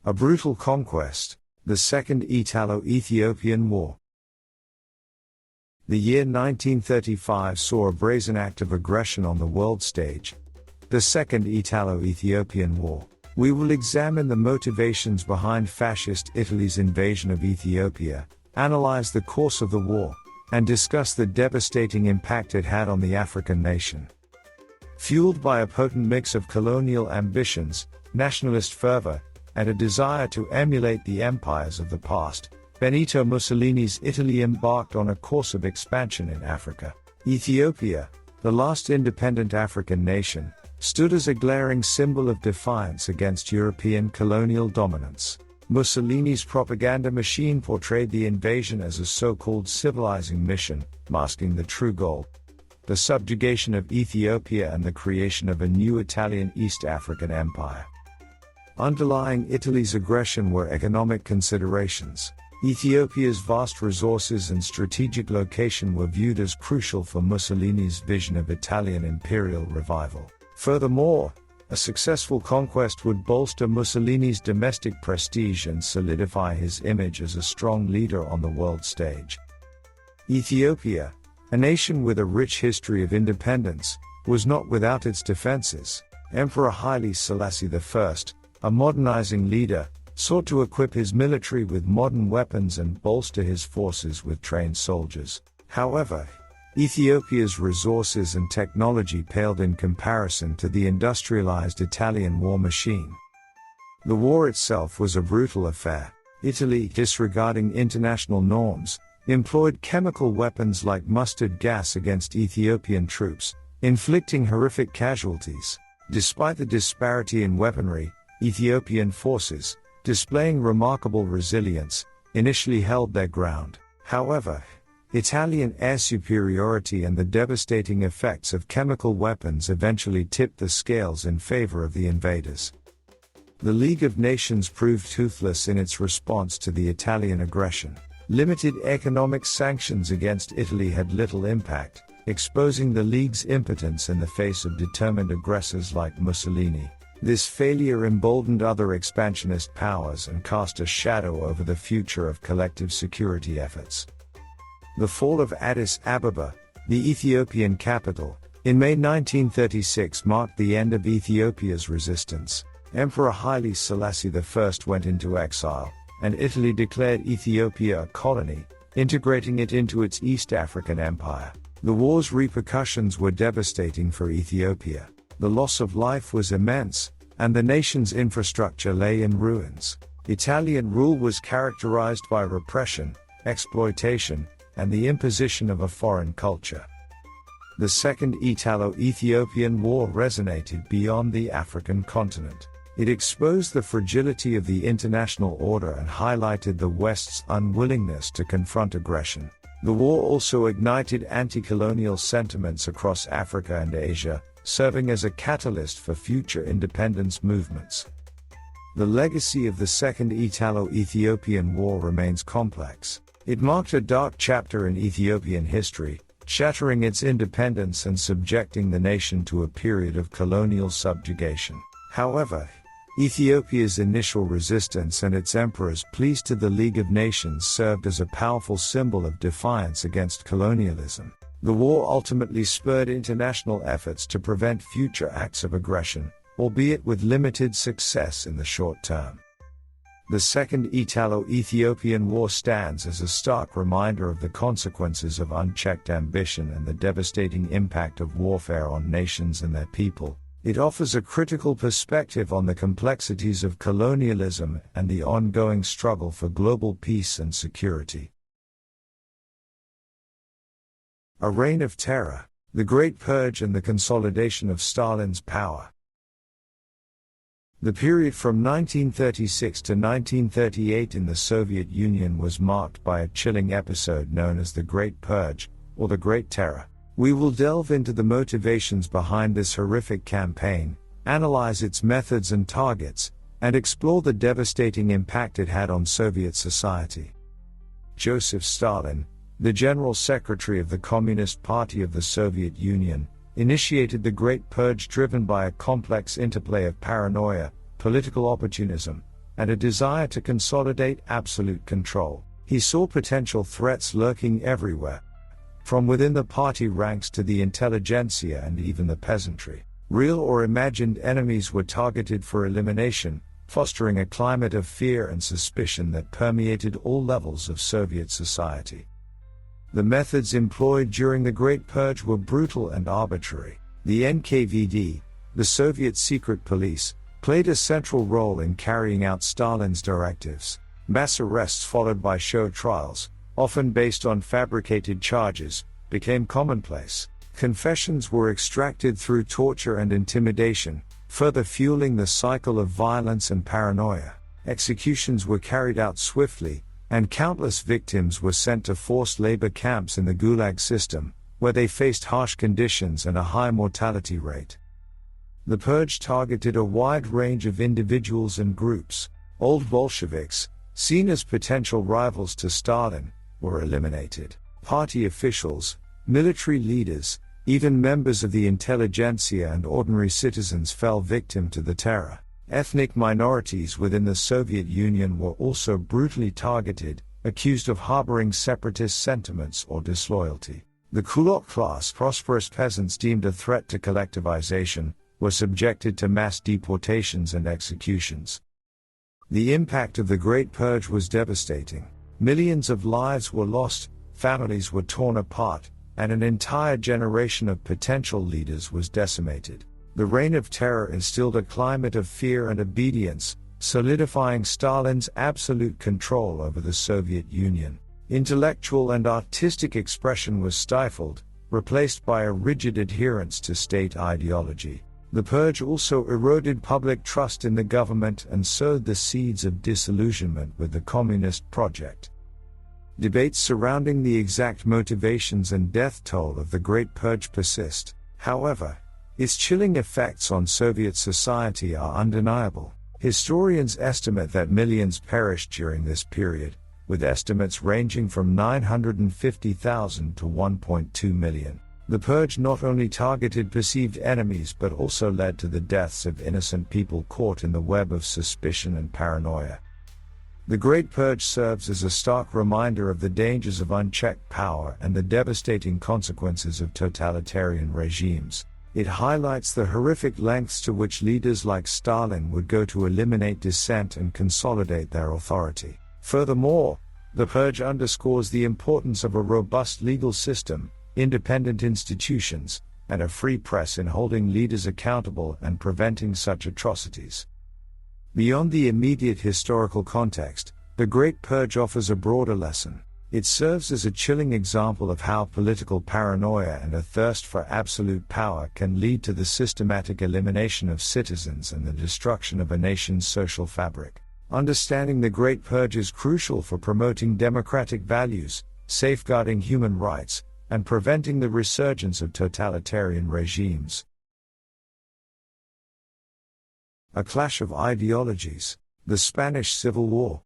A brutal conquest, the Second Italo-Ethiopian War. The year 1935 saw a brazen act of aggression on the world stage, the Second Italo-Ethiopian War. We will examine the motivations behind fascist Italy's invasion of Ethiopia, analyze the course of the war, and discuss the devastating impact it had on the African nation. Fueled by a potent mix of colonial ambitions, nationalist fervor, and a desire to emulate the empires of the past, Benito Mussolini's Italy embarked on a course of expansion in Africa. Ethiopia, the last independent African nation, stood as a glaring symbol of defiance against European colonial dominance. Mussolini's propaganda machine portrayed the invasion as a so-called civilizing mission, masking the true goal: the subjugation of Ethiopia and the creation of a new Italian East African empire. Underlying Italy's aggression were economic considerations. Ethiopia's vast resources and strategic location were viewed as crucial for Mussolini's vision of Italian imperial revival. Furthermore, a successful conquest would bolster Mussolini's domestic prestige and solidify his image as a strong leader on the world stage. Ethiopia, a nation with a rich history of independence, was not without its defenses. Emperor Haile Selassie I, a modernizing leader, sought to equip his military with modern weapons and bolster his forces with trained soldiers. However, Ethiopia's resources and technology paled in comparison to the industrialized Italian war machine. The war itself was a brutal affair. Italy, disregarding international norms, employed chemical weapons like mustard gas against Ethiopian troops, inflicting horrific casualties. Despite the disparity in weaponry, Ethiopian forces, displaying remarkable resilience, initially held their ground. However, Italian air superiority and the devastating effects of chemical weapons eventually tipped the scales in favor of the invaders. The League of Nations proved toothless in its response to the Italian aggression. Limited economic sanctions against Italy had little impact, exposing the League's impotence in the face of determined aggressors like Mussolini. This failure emboldened other expansionist powers and cast a shadow over the future of collective security efforts. The fall of Addis Ababa, the Ethiopian capital, in May 1936 marked the end of Ethiopia's resistance. Emperor Haile Selassie I went into exile, and Italy declared Ethiopia a colony, integrating it into its East African empire. The war's repercussions were devastating for Ethiopia. The loss of life was immense, and the nation's infrastructure lay in ruins. Italian rule was characterized by repression, exploitation, and the imposition of a foreign culture. The Second Italo-Ethiopian War resonated beyond the African continent. It exposed the fragility of the international order and highlighted the West's unwillingness to confront aggression. The war also ignited anti-colonial sentiments across Africa and Asia, serving as a catalyst for future independence movements. The legacy of the Second Italo-Ethiopian War remains complex. It marked a dark chapter in Ethiopian history, shattering its independence and subjecting the nation to a period of colonial subjugation. However, Ethiopia's initial resistance and its emperor's pleas to the League of Nations served as a powerful symbol of defiance against colonialism. The war ultimately spurred international efforts to prevent future acts of aggression, albeit with limited success in the short term. The Second Italo-Ethiopian War stands as a stark reminder of the consequences of unchecked ambition and the devastating impact of warfare on nations and their people. It offers a critical perspective on the complexities of colonialism and the ongoing struggle for global peace and security. A reign of terror, the Great Purge and the consolidation of Stalin's power. The period from 1936 to 1938 in the Soviet Union was marked by a chilling episode known as the Great Purge, or the Great Terror. We will delve into the motivations behind this horrific campaign, analyze its methods and targets, and explore the devastating impact it had on Soviet society. Joseph Stalin, the General Secretary of the Communist Party of the Soviet Union, initiated the Great Purge driven by a complex interplay of paranoia, political opportunism, and a desire to consolidate absolute control. He saw potential threats lurking everywhere, from within the party ranks to the intelligentsia and even the peasantry. Real or imagined enemies were targeted for elimination, fostering a climate of fear and suspicion that permeated all levels of Soviet society. The methods employed during the Great Purge were brutal and arbitrary. The NKVD, the Soviet secret police, played a central role in carrying out Stalin's directives. Mass arrests followed by show trials, often based on fabricated charges, became commonplace. Confessions were extracted through torture and intimidation, further fueling the cycle of violence and paranoia. Executions were carried out swiftly, and countless victims were sent to forced labor camps in the Gulag system, where they faced harsh conditions and a high mortality rate. The purge targeted a wide range of individuals and groups. Old Bolsheviks, seen as potential rivals to Stalin, were eliminated. Party officials, military leaders, even members of the intelligentsia and ordinary citizens fell victim to the terror. Ethnic minorities within the Soviet Union were also brutally targeted, accused of harboring separatist sentiments or disloyalty. The kulak class, prosperous peasants deemed a threat to collectivization, were subjected to mass deportations and executions. The impact of the Great Purge was devastating. Millions of lives were lost, families were torn apart, and an entire generation of potential leaders was decimated. The reign of terror instilled a climate of fear and obedience, solidifying Stalin's absolute control over the Soviet Union. Intellectual and artistic expression was stifled, replaced by a rigid adherence to state ideology. The purge also eroded public trust in the government and sowed the seeds of disillusionment with the communist project. Debates surrounding the exact motivations and death toll of the Great Purge persist. However, its chilling effects on Soviet society are undeniable. Historians estimate that millions perished during this period, with estimates ranging from 950,000 to 1.2 million. The purge not only targeted perceived enemies but also led to the deaths of innocent people caught in the web of suspicion and paranoia. The Great Purge serves as a stark reminder of the dangers of unchecked power and the devastating consequences of totalitarian regimes. It highlights the horrific lengths to which leaders like Stalin would go to eliminate dissent and consolidate their authority. Furthermore, the purge underscores the importance of a robust legal system, independent institutions, and a free press in holding leaders accountable and preventing such atrocities. Beyond the immediate historical context, the Great Purge offers a broader lesson. It serves as a chilling example of how political paranoia and a thirst for absolute power can lead to the systematic elimination of citizens and the destruction of a nation's social fabric. Understanding the Great Purge is crucial for promoting democratic values, safeguarding human rights, and preventing the resurgence of totalitarian regimes. A clash of ideologies. The Spanish Civil War.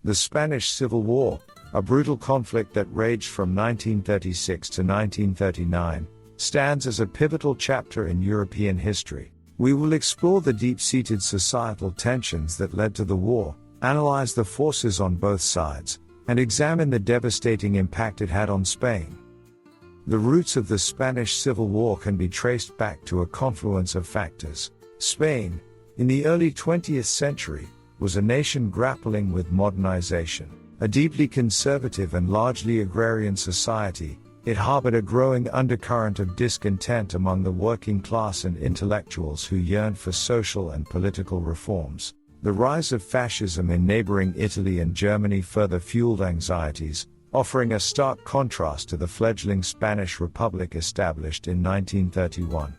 The Spanish Civil War, a brutal conflict that raged from 1936 to 1939, stands as a pivotal chapter in European history. We will explore the deep-seated societal tensions that led to the war, analyze the forces on both sides, and examine the devastating impact it had on Spain. The roots of the Spanish Civil War can be traced back to a confluence of factors. Spain, in the early 20th century, was a nation grappling with modernization. A deeply conservative and largely agrarian society, it harbored a growing undercurrent of discontent among the working class and intellectuals who yearned for social and political reforms. The rise of fascism in neighboring Italy and Germany further fueled anxieties, offering a stark contrast to the fledgling Spanish Republic established in 1931.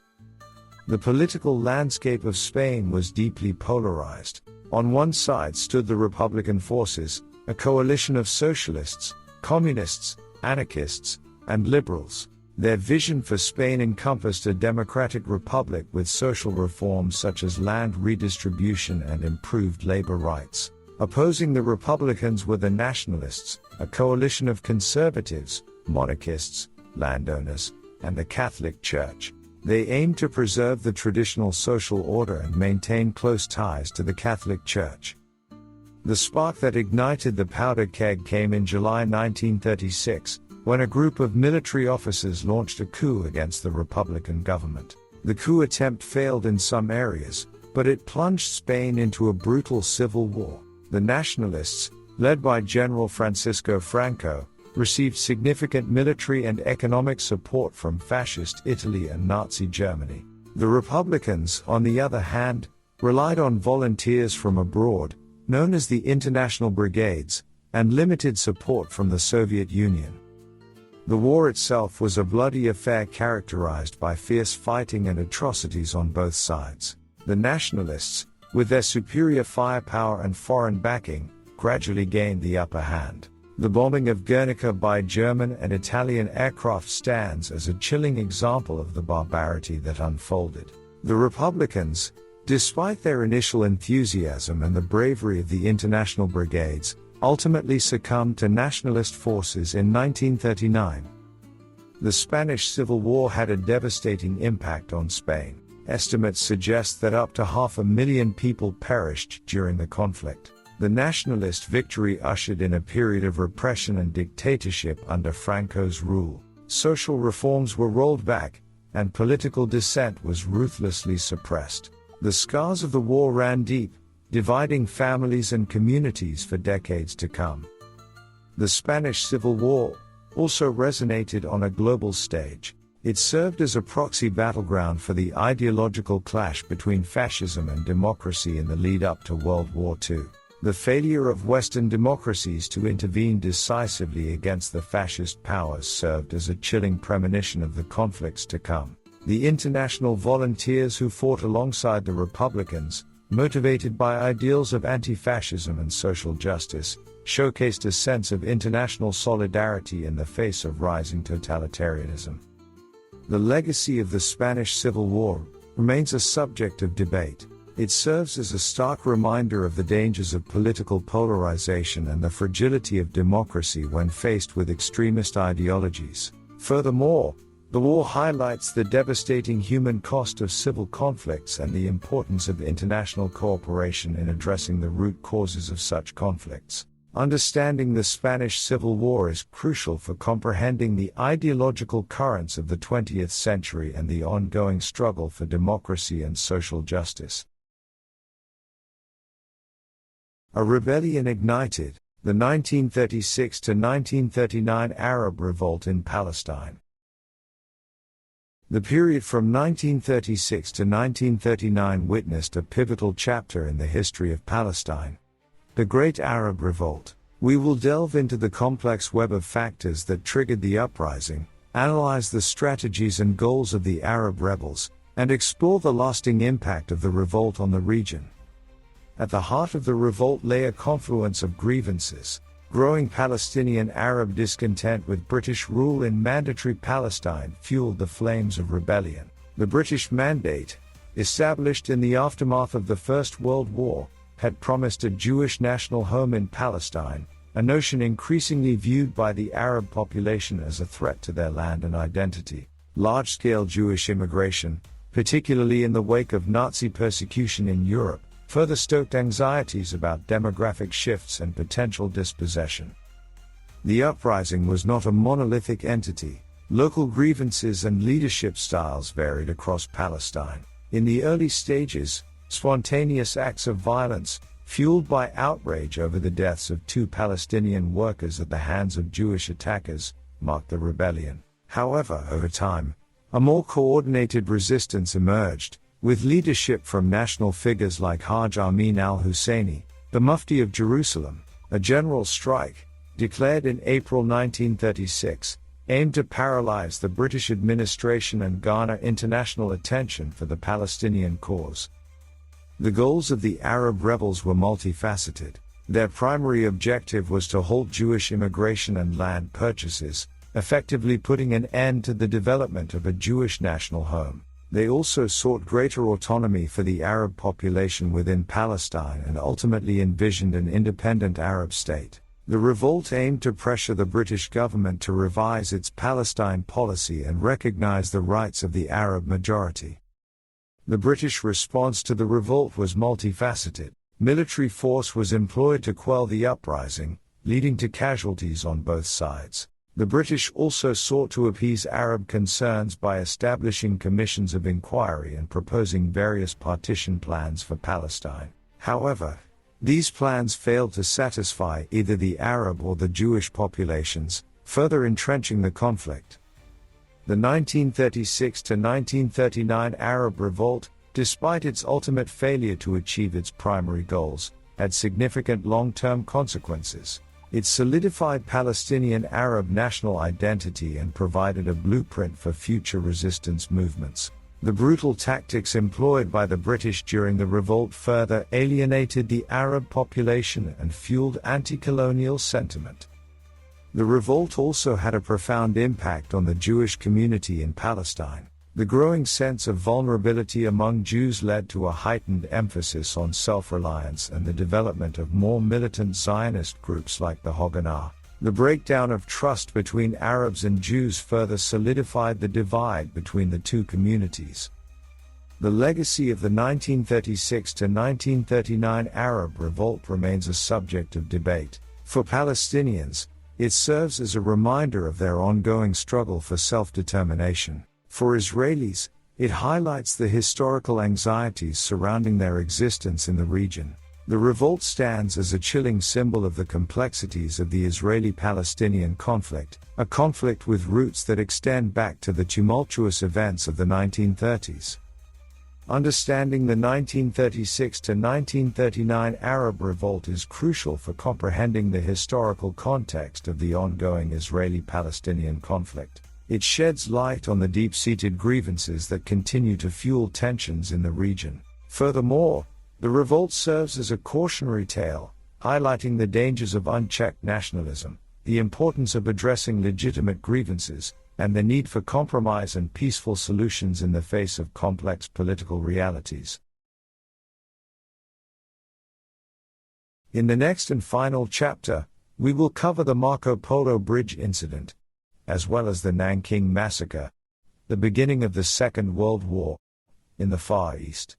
The political landscape of Spain was deeply polarized. On one side stood the Republican forces, a coalition of socialists, communists, anarchists, and liberals. Their vision for Spain encompassed a democratic republic with social reforms such as land redistribution and improved labor rights. Opposing the Republicans were the Nationalists, a coalition of conservatives, monarchists, landowners, and the Catholic Church. They aimed to preserve the traditional social order and maintain close ties to the Catholic Church. The spark that ignited the powder keg came in July 1936, when a group of military officers launched a coup against the Republican government. The coup attempt failed in some areas, but it plunged Spain into a brutal civil war. The nationalists, led by General Francisco Franco, received significant military and economic support from Fascist Italy and Nazi Germany. The Republicans, on the other hand, relied on volunteers from abroad, known as the International Brigades, and limited support from the Soviet Union. The war itself was a bloody affair characterized by fierce fighting and atrocities on both sides. The nationalists, with their superior firepower and foreign backing, gradually gained the upper hand. The bombing of Guernica by German and Italian aircraft stands as a chilling example of the barbarity that unfolded. The Republicans, despite their initial enthusiasm and the bravery of the international brigades, ultimately succumbed to nationalist forces in 1939. The Spanish Civil War had a devastating impact on Spain. Estimates suggest that up to 500,000 people perished during the conflict. The nationalist victory ushered in a period of repression and dictatorship under Franco's rule. Social reforms were rolled back, and political dissent was ruthlessly suppressed. The scars of the war ran deep, dividing families and communities for decades to come. The Spanish Civil War also resonated on a global stage. It served as a proxy battleground for the ideological clash between fascism and democracy in the lead-up to World War II. The failure of Western democracies to intervene decisively against the fascist powers served as a chilling premonition of the conflicts to come. The international volunteers who fought alongside the Republicans, motivated by ideals of anti-fascism and social justice, showcased a sense of international solidarity in the face of rising totalitarianism. The legacy of the Spanish Civil War remains a subject of debate. It serves as a stark reminder of the dangers of political polarization and the fragility of democracy when faced with extremist ideologies. Furthermore, the war highlights the devastating human cost of civil conflicts and the importance of international cooperation in addressing the root causes of such conflicts. Understanding the Spanish Civil War is crucial for comprehending the ideological currents of the 20th century and the ongoing struggle for democracy and social justice. A rebellion ignited, the 1936 to 1939 Arab Revolt in Palestine. The period from 1936 to 1939 witnessed a pivotal chapter in the history of Palestine, the Great Arab Revolt. We will delve into the complex web of factors that triggered the uprising, analyze the strategies and goals of the Arab rebels, and explore the lasting impact of the revolt on the region. At the heart of the revolt lay a confluence of grievances: growing Palestinian Arab discontent with British rule in Mandatory Palestine fueled the flames of rebellion. The British Mandate, established in the aftermath of the First World War, had promised a Jewish national home in Palestine, a notion increasingly viewed by the Arab population as a threat to their land and identity. Large-scale Jewish immigration, particularly in the wake of Nazi persecution in Europe, further stoked anxieties about demographic shifts and potential dispossession. The uprising was not a monolithic entity. Local grievances and leadership styles varied across Palestine. In the early stages, spontaneous acts of violence, fueled by outrage over the deaths of 2 Palestinian workers at the hands of Jewish attackers, marked the rebellion. However, over time, a more coordinated resistance emerged, with leadership from national figures like Haj Amin al-Husseini, the Mufti of Jerusalem. A general strike, declared in April 1936, aimed to paralyze the British administration and garner international attention for the Palestinian cause. The goals of the Arab rebels were multifaceted. Their primary objective was to halt Jewish immigration and land purchases, effectively putting an end to the development of a Jewish national home. They also sought greater autonomy for the Arab population within Palestine and ultimately envisioned an independent Arab state. The revolt aimed to pressure the British government to revise its Palestine policy and recognize the rights of the Arab majority. The British response to the revolt was multifaceted. Military force was employed to quell the uprising, leading to casualties on both sides. The British also sought to appease Arab concerns by establishing commissions of inquiry and proposing various partition plans for Palestine. However, these plans failed to satisfy either the Arab or the Jewish populations, further entrenching the conflict. The 1936 to 1939 Arab Revolt, despite its ultimate failure to achieve its primary goals, had significant long-term consequences. It solidified Palestinian Arab national identity and provided a blueprint for future resistance movements. The brutal tactics employed by the British during the revolt further alienated the Arab population and fueled anti-colonial sentiment. The revolt also had a profound impact on the Jewish community in Palestine. The growing sense of vulnerability among Jews led to a heightened emphasis on self-reliance and the development of more militant Zionist groups like the Haganah. The breakdown of trust between Arabs and Jews further solidified the divide between the two communities. The legacy of the 1936 to 1939 Arab Revolt remains a subject of debate. For Palestinians, it serves as a reminder of their ongoing struggle for self-determination. For Israelis, it highlights the historical anxieties surrounding their existence in the region. The revolt stands as a chilling symbol of the complexities of the Israeli-Palestinian conflict, a conflict with roots that extend back to the tumultuous events of the 1930s. Understanding the 1936 to 1939 Arab Revolt is crucial for comprehending the historical context of the ongoing Israeli-Palestinian conflict. It sheds light on the deep-seated grievances that continue to fuel tensions in the region. Furthermore, the revolt serves as a cautionary tale, highlighting the dangers of unchecked nationalism, the importance of addressing legitimate grievances, and the need for compromise and peaceful solutions in the face of complex political realities. In the next and final chapter, we will cover the Marco Polo Bridge incident, as well as the Nanking Massacre, the beginning of the Second World War, in the Far East.